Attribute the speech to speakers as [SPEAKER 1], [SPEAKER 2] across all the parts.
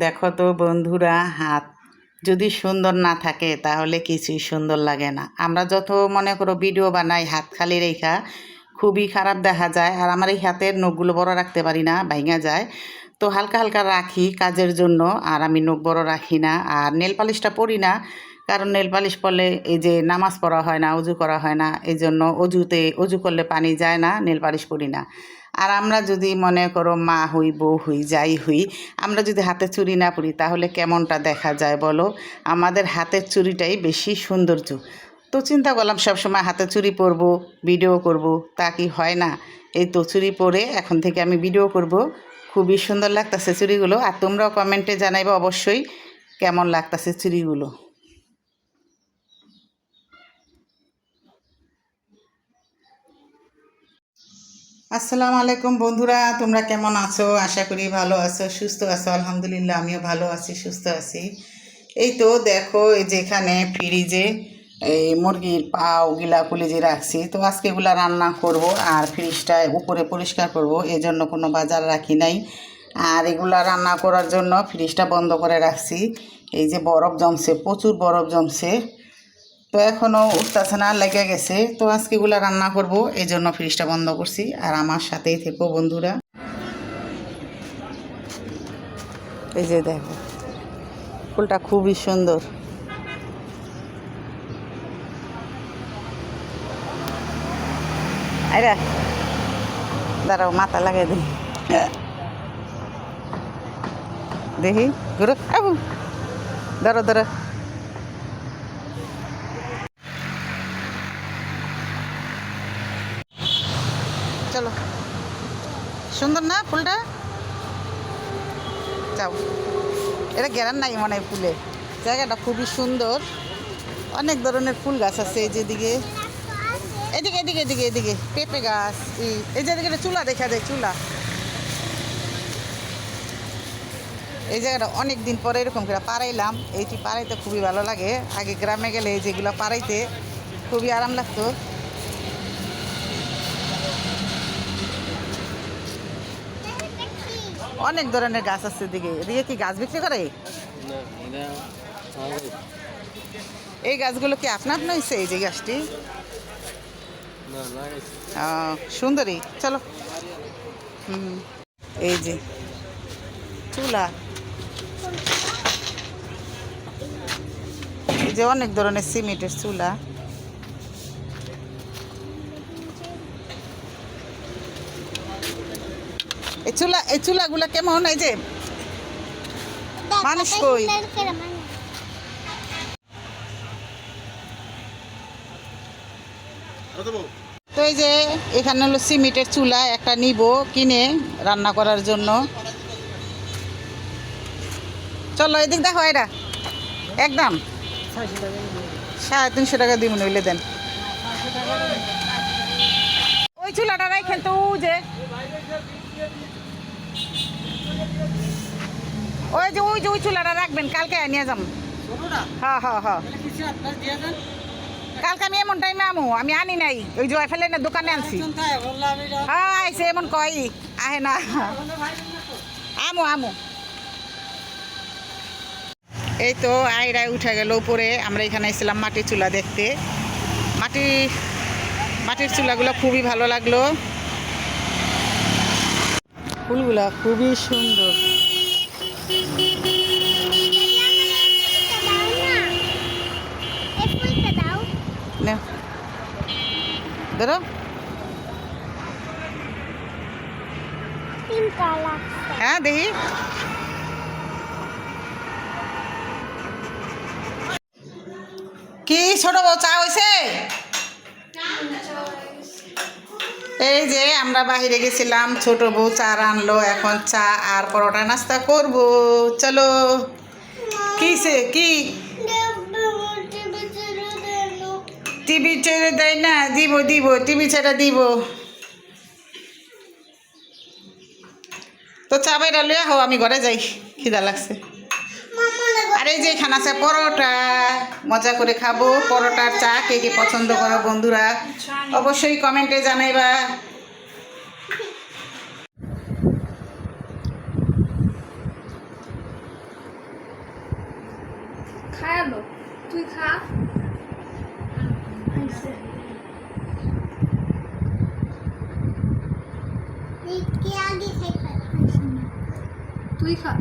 [SPEAKER 1] দেখো তো বন্ধুরা, হাত যদি সুন্দর না থাকে তাহলে কিছুই সুন্দর লাগে না। আমরা যত মনে করো ভিডিও বানাই হাত খালি রেখা খুবই খারাপ দেখা যায়। আর আমার এই হাতের নখগুলো বড় রাখতে পারি না, ভাঙা যায়। তো হালকা হালকা রাখি কাজের জন্য, আর আমি নখ বড় রাখি না। আর নেল পালিশটা পরি না, কারণ নেল পালিশ পরলে এই যে নামাজ পড়া হয় না, অজু করা হয় না, এই জন্য অজু করলে পানি যায় না, নেল পালিশ পরি না। আর আমরা যদি মনে করো মা হই, বউ হই, যাই হই, আমরা যদি হাতে চুড়ি না পরি তাহলে কেমনটা দেখা যায় বলো? আমাদের হাতের চুড়িটাই বেশি সৌন্দর্য। তো চিন্তা করলাম সবসময় হাতে চুড়ি পরবো, ভিডিও করব, তা কি হয় না? এই তো চুড়ি পরে এখন থেকে আমি ভিডিও করব। খুবই সুন্দর লাগতেছে চুড়িগুলো। আর তোমরাও কমেন্টে জানাইবে অবশ্যই কেমন লাগতেছে চুড়িগুলো। আসসালামু আলাইকুম বন্ধুরা, তোমরা কেমন আছো? আশা করি ভালো আছো, সুস্থ আছো। আলহামদুলিল্লাহ আমিও ভালো আছি, সুস্থ আছি। এই তো দেখো, এই যে এখানে ফ্রিজে এই মুরগির পাও গিলা কলিজে রাখছি। তো আজকে এগুলা রান্না করব, আর ফ্রিজটা উপরে পরিষ্কার করব, এই জন্য কোনো বাজার রাখি নাই। আর এগুলা রান্না করার জন্য ফ্রিজটা বন্ধ করে রাখছি। এই যে বরফ জমছে, প্রচুর বরফ জমছে। তো এখনও উঠতেছে না, লেগে গেছে। তো আজকে এগুলা রান্না করব, এই জন্য ফ্রিজটা বন্ধ করছি। আর আমার সাথেই থেকো বন্ধুরা। এই যে দেখো, ফুলটা খুবই সুন্দর। আরে দাঁড়াও, মাথা লাগাই দিই, দেখি ঘুরো। ধরো ধরো। চলো, সুন্দর না ফুলটা? যাও, এটা গেরান নাই মনে হয় ফুলে। জায়গাটা খুবই সুন্দর, অনেক ধরনের ফুল গাছ আছে। এই যেদিকে, এদিকে এদিকে এদিকে এদিকে পেঁপে গাছ, এই যে এদিকে চুলা দেখা যায়, চুলা। এই জায়গাটা অনেক দিন পরে এরকম করে পাড়াইলাম। এইটি পাড়াইতে খুবই ভালো লাগে। আগে গ্রামে গেলে এই যেগুলো পাড়াইতে খুবই আরাম লাগতো। অনেক ধরনের গাছ আছে এদিকে। এদিকে কি গাছ বিক্রি করে? এই গাছগুলো কি আপনা আপনা হয়েছে? এই যে গাছটি সুন্দরী। চলো। এই যে চুলা, এই যে অনেক ধরনের সিমেন্টের চুলা। এই চুলাগুলা কেমন? এই যে মানুষ কই? তো এই যে এখানে হলো সিমেন্টের চুলা, একটা নিব কিনে রান্না করার জন্য। চলো এদিক দেখো, এটা একদম 350 টাকা দিব, নইলে দেন। ওই চুলাটা রাখেন তো, যে ওই চুলাটা রাখবেন, কালকে নিয়ে যাম। হ্যাঁ হ্যাঁ হ্যাঁ, কালকে আমি এমন টাইমে আমি আনি নাই, ওই জয় ফেলে না দোকানে আনছি। হ্যাঁ আইসে, এমন কয় আহে না। আমু এই তো আইরায় উঠে গেল উপরে। আমরা এখানে এসেছিলাম মাটির চুলা দেখতে। মাটির চুলাগুলো খুবই ভালো লাগলো। ফুলগুলা খুবই সুন্দর। ধরো, হ্যাঁ দেখি। কি ছোট বউ, চা হয়েছে? এই যে আমরা বাহিরে গেছিলাম, ছোট বউ চা আনলো, এখন চা আর পরোটা নাস্তা করব। চলো। কিসে কি টিভি ছেড়ে দেয় না? দিব টিভি ছেড়ে দিব। তো চা বাইরা লইয়া হো, আমি ঘরে যাই, খিদা লাগছে। আর এই যে এখানে আছে পরোটা, মজা করে খাবো। পরোটার চা কে কে পছন্দ করো বন্ধুরা অবশ্যই কমেন্টে জানাইবা।
[SPEAKER 2] তুই খা। তুই খা।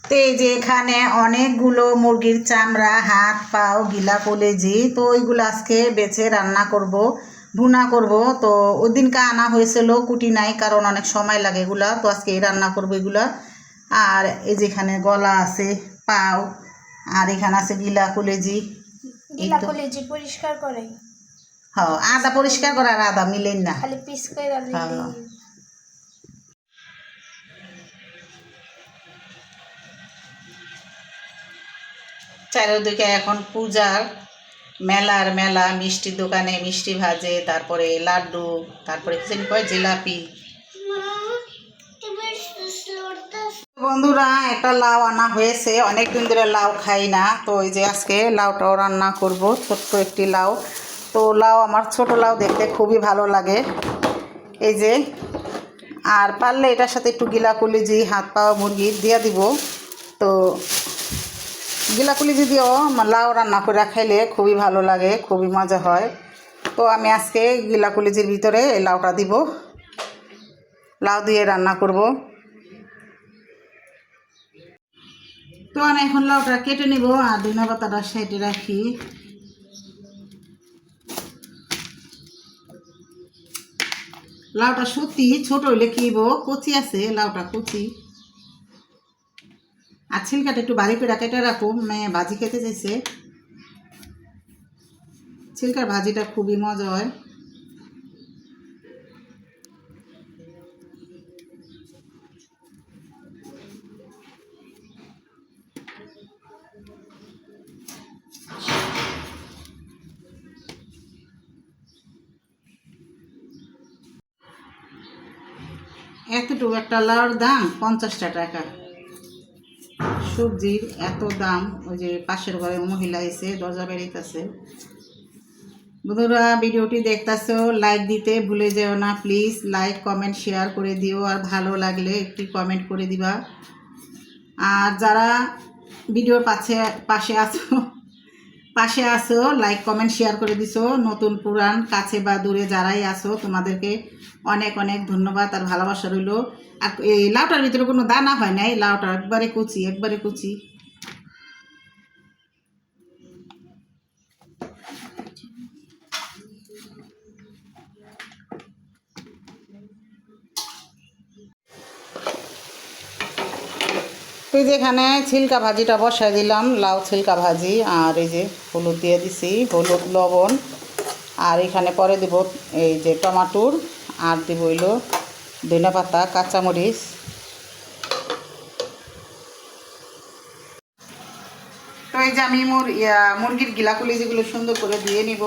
[SPEAKER 1] তো এই যে এখানে অনেকগুলো মুরগির চামড়া, হাত, পাও, গিলা, কলেজি, তো ওইগুলো আজকে বেছে রান্না করব, ভুনা করব। তো ওই দিনকে আনা হয়েছিল, কুটি নাই কারণ অনেক সময় লাগে এগুলা, তো আজকে এই রান্না করবো এগুলা। আর এই যেখানে গলা আছে, পাও, আর এখানে আছে গিলা, কলেজি। এই তো
[SPEAKER 2] কলেজি পরিষ্কার করে।
[SPEAKER 1] হ্যাঁ, আদা পরিষ্কার করা আর আদা মিলেন না।
[SPEAKER 2] খালি পিস করে
[SPEAKER 1] হ্যাঁ, চারিদিকে এখন পূজার মেলার মেলা, মিষ্টির দোকানে মিষ্টি ভাজে, তারপরে লাড্ডু, তারপরে কি জানি কয় জিলাপি। বন্ধুরা, একটা লাউ আনা হয়েছে, অনেক দিন ধরে লাউ খাই না, তো এই যে আজকে লাউটাও রান্না করব, ছোট্ট একটি লাউ। তো লাউ, আমার ছোট লাউ দেখতে খুবই ভালো লাগে, এই যে। আর পারলে এটার সাথে একটু গিলা কলিজি, হাত পাওয়া মুরগির দিয়ে দিব। তো গিলা কলিজি দিয়েও লাউ রান্না করে খাইলে খুবই ভালো লাগে, খুবই মজা হয়। তো আমি আজকে গিলা কলিজির ভিতরে এই লাউটা দিব, লাউ দিয়ে রান্না করব। তো আমি এখন লাউটা কেটে নিব আর ধনিয়া পাতাটা সাইডে রাখি। লাউটা সত্যি ছোট হইলে কিব, কচি আছে লাউটা, কচি। আর ছিলকাটা একটু বাড়ি করে কেটে রাখুন, মেয়ে ভাজি খেতে চাইছে। ছিলকার ভাজিটা খুবই মজা হয়। এতটুকু একটা লাউর দাম 50 টাকা। সবজির এত দাম, ওই যে পাশের ঘরে মহিলা এসে দরজা বেরিয়েছে। বন্ধুরা, ভিডিওটি দেখতেছো, লাইক দিতে ভুলে যেও না প্লিজ। লাইক, কমেন্ট, শেয়ার করে দিও, আর ভালো লাগলে একটি কমেন্ট করে দিবা। আর যারা ভিডিওর পাশে আসো, লাইক, কমেন্ট, শেয়ার করে দিছো, নতুন পুরান কাছে বা দূরে যারাই আসো, তোমাদেরকে অনেক অনেক ধন্যবাদ আর ভালোবাসা রইল। আর এই লাউটার ভিতরে কোনো দানা হয় না, এই লাউটা একবারে কুচি, একবারে কুচি। তো যেখানে ছিলকা ভাজিটা বসাই দিলাম, লাউ ছিলকা ভাজি, আর এই যে হলুদ দিয়ে দিছি, হলুদ, লবণ। আর এখানে পরে দিব এই যে টমাটোর, আর দিব হইল ধনিয়া পাতা, কাঁচামরিচ। তো এই যে আমি মুরগির গিলাকুলি যেগুলো সুন্দর করে দিয়ে নিব।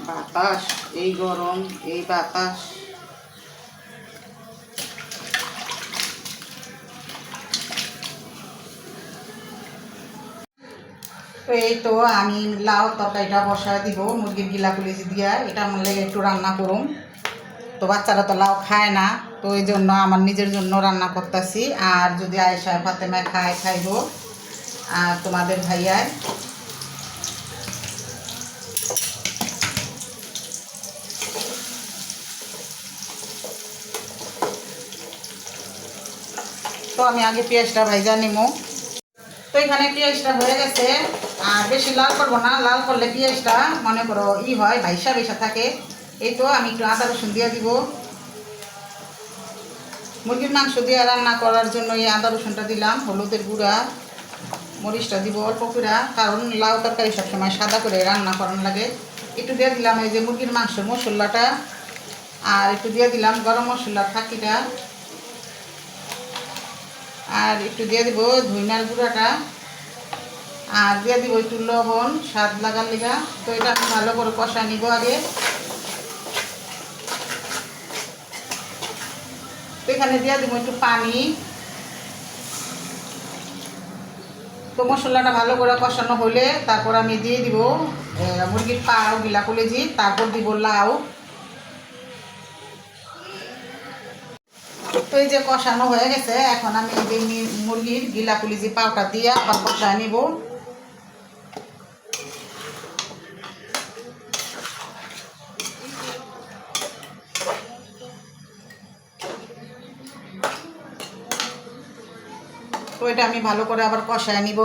[SPEAKER 1] বাতাস, এই গরম, এই বাতাস। তো এই তো আমি লাউ তরকারিটা বসায় দিব মুরগির গিলাকুলি দিয়া, এটা আমার লেগে একটু রান্না করুম। তো বাচ্চারা তো লাউ খায় না, তো এই জন্য আমার নিজের জন্য রান্না করতেছি। আর যদি আয়েশা ফাতেমা খাইব, আর তোমাদের ভাইয়ায়। তো আমি আগে পেঁয়াজটা ভাইজা নিব। তো এখানে পেঁয়াজটা হয়ে গেছে, আর বেশি লাল করবো না, লাল করলে পেঁয়াজটা মনে করো হয় ভাইসা বেসা থাকে। এই তো আমি একটু আদা রসুন দিয়ে দিব। মুরগির মাংস দিয়ে রান্না করার জন্য এই আদা রসুনটা দিলাম, হলুদের গুঁড়া, মরিচটা দিব অল্প করে, কারণ লাউ তরকারি সবসময় সাদা করে রান্না করার লাগে। একটু দিয়ে দিলাম এই যে মুরগির মাংসের মশলাটা, আর একটু দিয়ে দিলাম গরম মশলার ফাঁকিটা, আর একটু দিয়ে দিব ধইনার গুঁড়াটা, আর দিয়ে দিব একটু লবণ স্বাদ লাগার লিগা। তো এটা আমি ভালো করে কষা নিব আগে। তো এখানে দিয়ে দিব একটু পানি। তো মশলাটা ভালো করে কষানো হলে তারপর আমি দিয়ে দিব মুরগির পাও গিলা কলেজি, তারপর দিব লাউ। তো এই যে কষানো হয়ে গেছে, এখন আমি এই যে মুরগির গিলা কলেজি পাউটা দিয়ে আবার কষায় নিব। তো এটা আমি ভালো করে আবার কষায় নিব।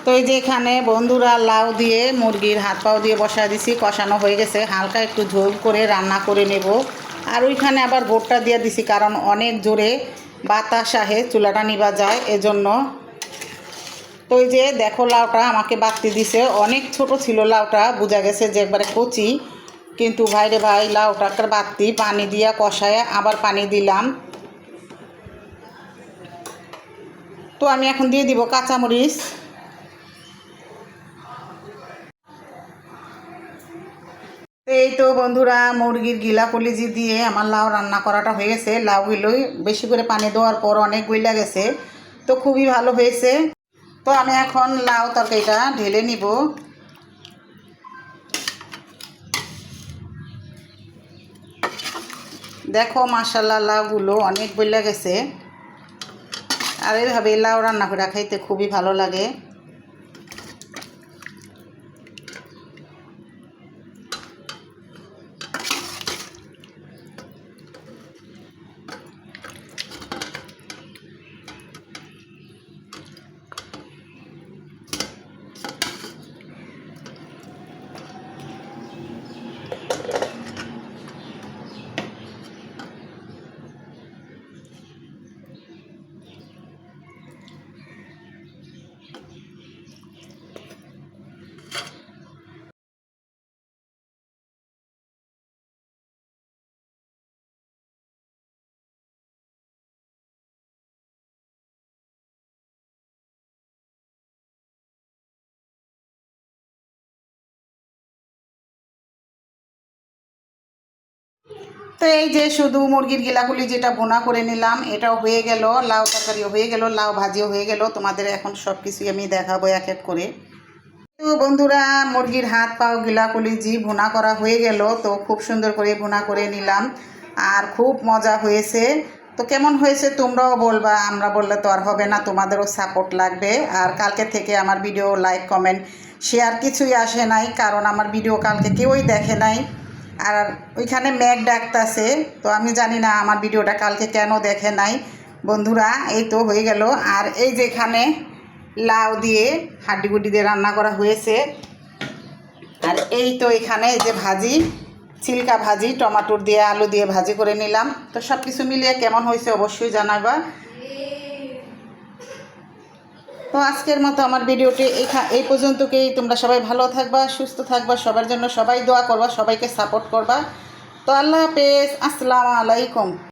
[SPEAKER 1] তো এই যে এখানে বন্ধুরা লাউ দিয়ে মুরগির হাত পাও দিয়ে বসায় দিছি, কষানো হয়ে গেছে, হালকা একটু ঝোল করে রান্না করে নেব। আর ওইখানে আবার গোটটা দিয়ে দিছি, কারণ অনেক জোরে বাতাস আহে চুলাটা নিভা যায় এজন্য। তো এই যে দেখো লাউটা আমাকে বাড়তি দিছে, অনেক ছোট ছিল লাউটা, বোঝা গেছে যে একবারে কচি, কিন্তু ভাইরে ভাই লাউটাকে বাড়তি পানি দিয়া কষায় আবার পানি দিলাম। তো আমি এখন দিয়ে দিব কাঁচামরিচ। এই তো বন্ধুরা মুরগির গিলা কলিজি দিয়ে আমার লাউ রান্না করাটা হয়ে গেছে। লাউগুলোই বেশি করে পানি দেওয়ার পর অনেক গইলা গেছে, তো খুবই ভালো হয়েছে। তো আমি এখন লাউ তরকারিটা ঢেলে নিব। দেখো মাশাআল্লাহ লাউগুলো অনেক গইলা গেছে, আর এইভাবে লাউ রান্না করে খাইতে খুবই ভালো লাগে। তো এই যে শুধু মুরগির গিলাগুলি যেটা ভুনা করে নিলাম, এটাও হয়ে গেল, লাউ তরকারিও হয়ে গেল, লাউ ভাজিও হয়ে গেল। তোমাদের এখন সব কিছুই আমি দেখাবো এক এক করে। তো বন্ধুরা মুরগির হাত পাও গিলা কলিজি ভুনা করা হয়ে গেল, তো খুব সুন্দর করে ভুনা করে নিলাম, আর খুব মজা হয়েছে। তো কেমন হয়েছে তোমরাও বলবা, আমরা বললে তো আর হবে না, তোমাদেরও সাপোর্ট লাগবে। আর কালকে থেকে আমার ভিডিও লাইক কমেন্ট শেয়ার কিছুই আসে নাই, কারণ আমার ভিডিও কালকে কেউই দেখে নাই। আর ওইখানে মেঘ ডাকতেছে, তো আমি জানি না আমার ভিডিওটা কালকে কেন দেখে নাই। বন্ধুরা এই তো হয়ে গেল। আর এই যে এখানে লাউ দিয়ে হাড্ডি গুড্ডি দিয়ে রান্না করা হয়েছে। আর এই তো এখানে এই যে ভাজি, চিল্কা ভাজি, টমাটোর দিয়ে আলু দিয়ে ভাজি করে নিলাম। তো সব কিছু মিলিয়ে কেমন হয়েছে অবশ্যই জানাবা। তো আজকের মতো আমার ভিডিওটি এই পর্যন্তকেই। তোমরা সবাই ভালো থাকবা, সুস্থ থাকবা, সবার জন্য সবাই দোয়া করবা, সবাইকে সাপোর্ট করবা। তো আল্লাহ হাফেজ, আসসালামু আলাইকুম।